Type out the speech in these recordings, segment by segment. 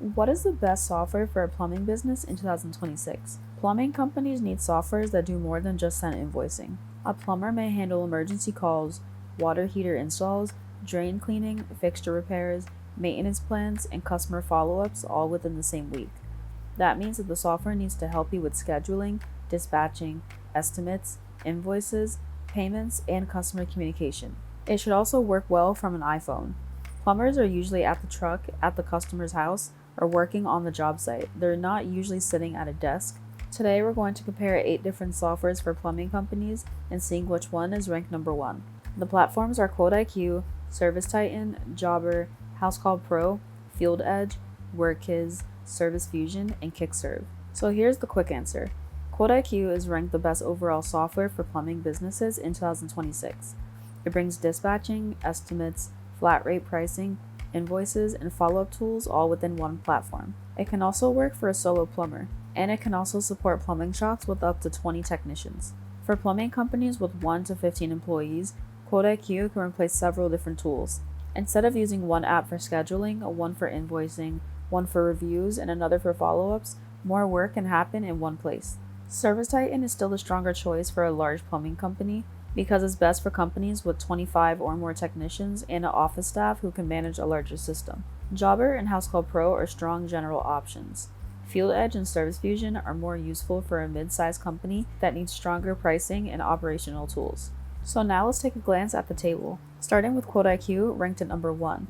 What is the best software for a plumbing business in 2026? Plumbing companies need softwares that do more than just send invoicing. A plumber may handle emergency calls, water heater installs, drain cleaning, fixture repairs, maintenance plans, and customer follow-ups all within the same week. That means that the software needs to help you with scheduling, dispatching, estimates, invoices, payments, and customer communication. It should also work well from an iPhone. Plumbers are usually at the truck, at the customer's house, or working on the job site. They're not usually sitting at a desk. Today we're going to compare 8 different softwares for plumbing companies and seeing which one is ranked number 1. The platforms are QuoteIQ, ServiceTitan, Jobber, Housecall Pro, FieldEdge, Workiz, Service Fusion, and KickServ. So here's the quick answer. QuoteIQ is ranked the best overall software for plumbing businesses in 2026. It brings dispatching, estimates, flat rate pricing, invoices, and follow-up tools all within one platform. It can also work for a solo plumber, and it can also support plumbing shops with up to 20 technicians. For plumbing companies with 1 to 15 employees, QuoteIQ can replace several different tools. Instead of using one app for scheduling, one for invoicing, one for reviews, and another for follow-ups, more work can happen in one place. ServiceTitan is still the stronger choice for a large plumbing company because it's best for companies with 25 or more technicians and an office staff who can manage a larger system. Jobber and Housecall Pro are strong general options. FieldEdge and Service Fusion are more useful for a mid-sized company that needs stronger pricing and operational tools. So now let's take a glance at the table. Starting with QuoteIQ, ranked at number 1,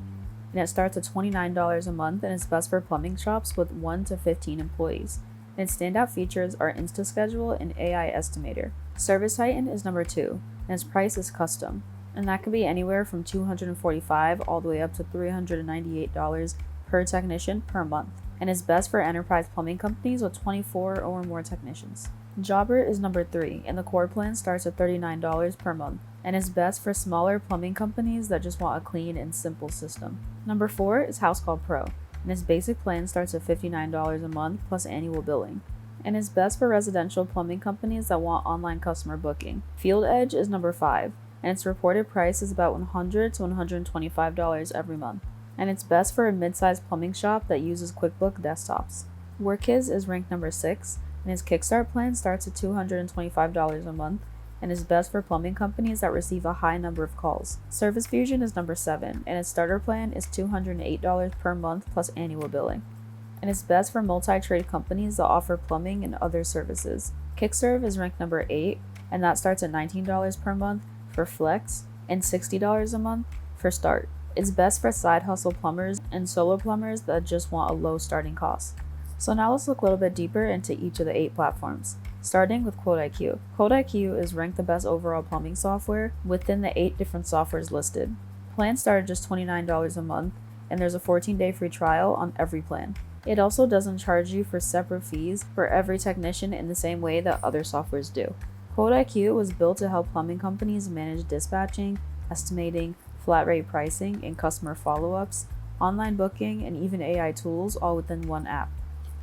and it starts at $29 a month and is best for plumbing shops with 1 to 15 employees. And its standout features are InstaSchedule and AI Estimator. ServiceTitan is number 2, and its price is custom, and that can be anywhere from $245 all the way up to $398 per technician per month, and is best for enterprise plumbing companies with 24 or more technicians. Jobber is number 3, and the core plan starts at $39 per month, and is best for smaller plumbing companies that just want a clean and simple system. Number 4 is Housecall Pro, and its basic plan starts at $59 a month plus annual billing, and is best for residential plumbing companies that want online customer booking. FieldEdge is number 5, and its reported price is about $100 to $125 every month, and it's best for a mid-sized plumbing shop that uses QuickBooks desktops. Workiz is ranked number 6, and its Kickstart plan starts at $225 a month, and is best for plumbing companies that receive a high number of calls. Service Fusion is number 7, and its starter plan is $208 per month plus annual billing, and is best for multi-trade companies that offer plumbing and other services. KickServ is ranked number 8, and that starts at $19 per month for Flex and $60 a month for Start. It's best for side hustle plumbers and solo plumbers that just want a low starting cost. So now let's look a little bit deeper into each of the 8 platforms, starting with QuoteIQ. QuoteIQ is ranked the best overall plumbing software within the 8 different softwares listed. Plans start at just $29 a month, and there's a 14-day free trial on every plan. It also doesn't charge you for separate fees for every technician in the same way that other softwares do. QuoteIQ was built to help plumbing companies manage dispatching, estimating, flat rate pricing, and customer follow-ups, online booking, and even AI tools all within one app.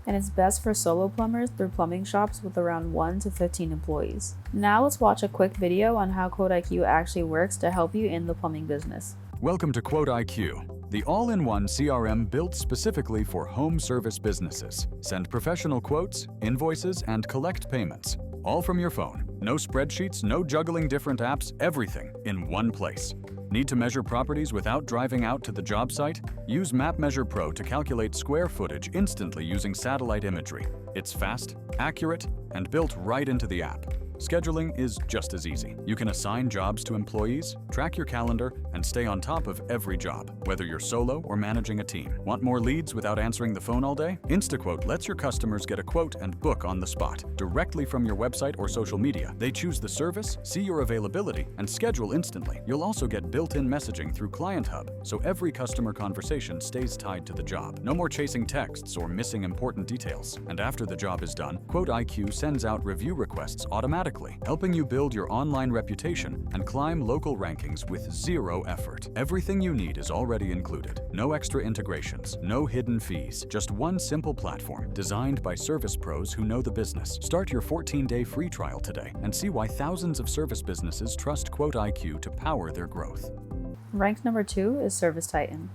And it's best for solo plumbers through plumbing shops with around 1 to 15 employees. Now let's watch a quick video on how QuoteIQ actually works to help you in the plumbing business. Welcome to QuoteIQ, the all-in-one CRM built specifically for home service businesses. Send professional quotes, invoices, and collect payments, all from your phone. No spreadsheets, no juggling different apps, everything in one place. Need to measure properties without driving out to the job site? Use MapMeasure Pro to calculate square footage instantly using satellite imagery. It's fast, accurate, and built right into the app. Scheduling is just as easy. You can assign jobs to employees, track your calendar, and stay on top of every job, whether you're solo or managing a team. Want more leads without answering the phone all day? InstaQuote lets your customers get a quote and book on the spot, directly from your website or social media. They choose the service, see your availability, and schedule instantly. You'll also get built-in messaging through Client Hub, so every customer conversation stays tied to the job. No more chasing texts or missing important details. And after the job is done, QuoteIQ sends out review requests automatically, helping you build your online reputation and climb local rankings with zero effort. Everything you need is already included. No extra integrations, no hidden fees, just one simple platform designed by service pros who know the business. Start your 14-day free trial today and see why thousands of service businesses trust QuoteIQ to power their growth. Ranked number 2 is ServiceTitan.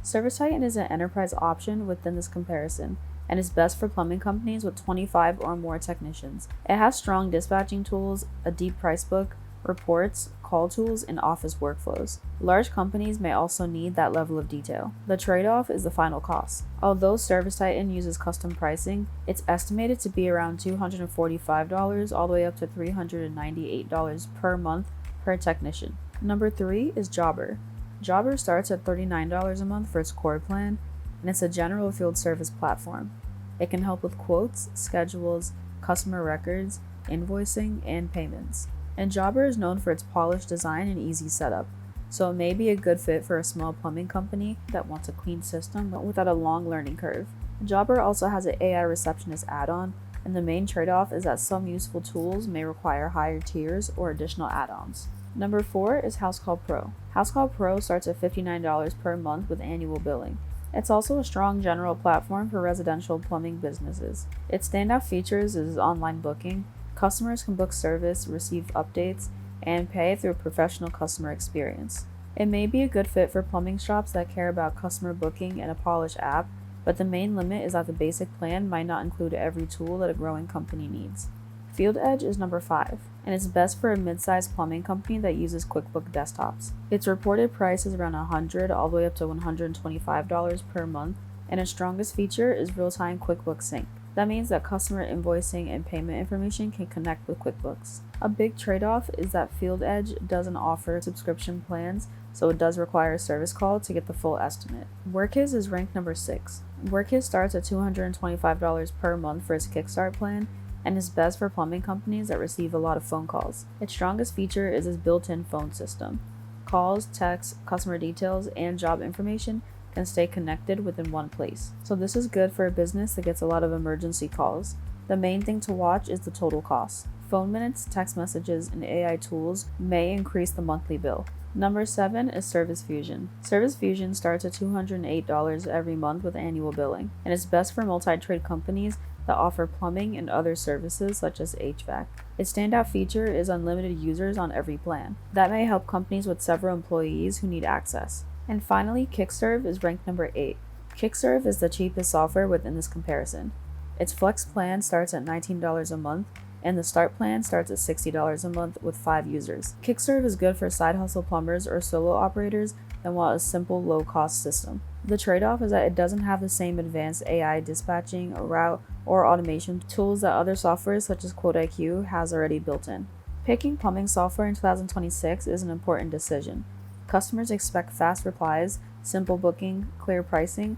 ServiceTitan is an enterprise option within this comparison, and is best for plumbing companies with 25 or more technicians. It has strong dispatching tools, a deep price book, reports, call tools, and office workflows. Large companies may also need that level of detail. The trade-off is the final cost. Although ServiceTitan uses custom pricing, it's estimated to be around $245 all the way up to $398 per month per technician. Number 3 is Jobber. Jobber starts at $39 a month for its core plan, and it's a general field service platform. It can help with quotes, schedules, customer records, invoicing, and payments. And Jobber is known for its polished design and easy setup, so it may be a good fit for a small plumbing company that wants a clean system but without a long learning curve. Jobber also has an AI receptionist add-on, and the main trade-off is that some useful tools may require higher tiers or additional add-ons. Number 4 is Housecall Pro. Housecall Pro starts at $59 per month with annual billing. It's also a strong general platform for residential plumbing businesses. Its standout features is online booking. Customers can book service, receive updates, and pay through a professional customer experience. It may be a good fit for plumbing shops that care about customer booking and a polished app, but the main limit is that the basic plan might not include every tool that a growing company needs. FieldEdge is number 5, and it's best for a mid-sized plumbing company that uses QuickBooks desktops. Its reported price is around $100 all the way up to $125 per month, and its strongest feature is real-time QuickBooks sync. That means that customer invoicing and payment information can connect with QuickBooks. A big trade-off is that FieldEdge doesn't offer subscription plans, so it does require a service call to get the full estimate. Workiz is ranked number 6. Workiz starts at $225 per month for its Kickstart plan, and is best for plumbing companies that receive a lot of phone calls. Its strongest feature is its built-in phone system. Calls, texts, customer details, and job information can stay connected within one place. So this is good for a business that gets a lot of emergency calls. The main thing to watch is the total cost. Phone minutes, text messages, and AI tools may increase the monthly bill. Number 7 is Service Fusion. Service Fusion starts at $208 every month with annual billing, and is best for multi-trade companies that offer plumbing and other services such as HVAC. Its standout feature is unlimited users on every plan. That may help companies with several employees who need access. And finally, KickServ is ranked number 8. KickServ is the cheapest software within this comparison. Its Flex plan starts at $19 a month, and the Start plan starts at $60 a month with 5 users. KickServ is good for side hustle plumbers or solo operators that want a simple, low-cost system. The trade-off is that it doesn't have the same advanced AI dispatching, route, or automation tools that other softwares such as QuoteIQ has already built in. Picking plumbing software in 2026 is an important decision. Customers expect fast replies, simple booking, clear pricing,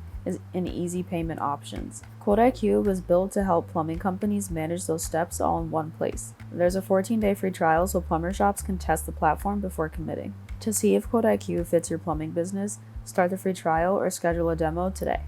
and easy payment options. QuoteIQ was built to help plumbing companies manage those steps all in one place. There's a 14-day free trial so plumber shops can test the platform before committing. To see if QuoteIQ fits your plumbing business, start the free trial or schedule a demo today.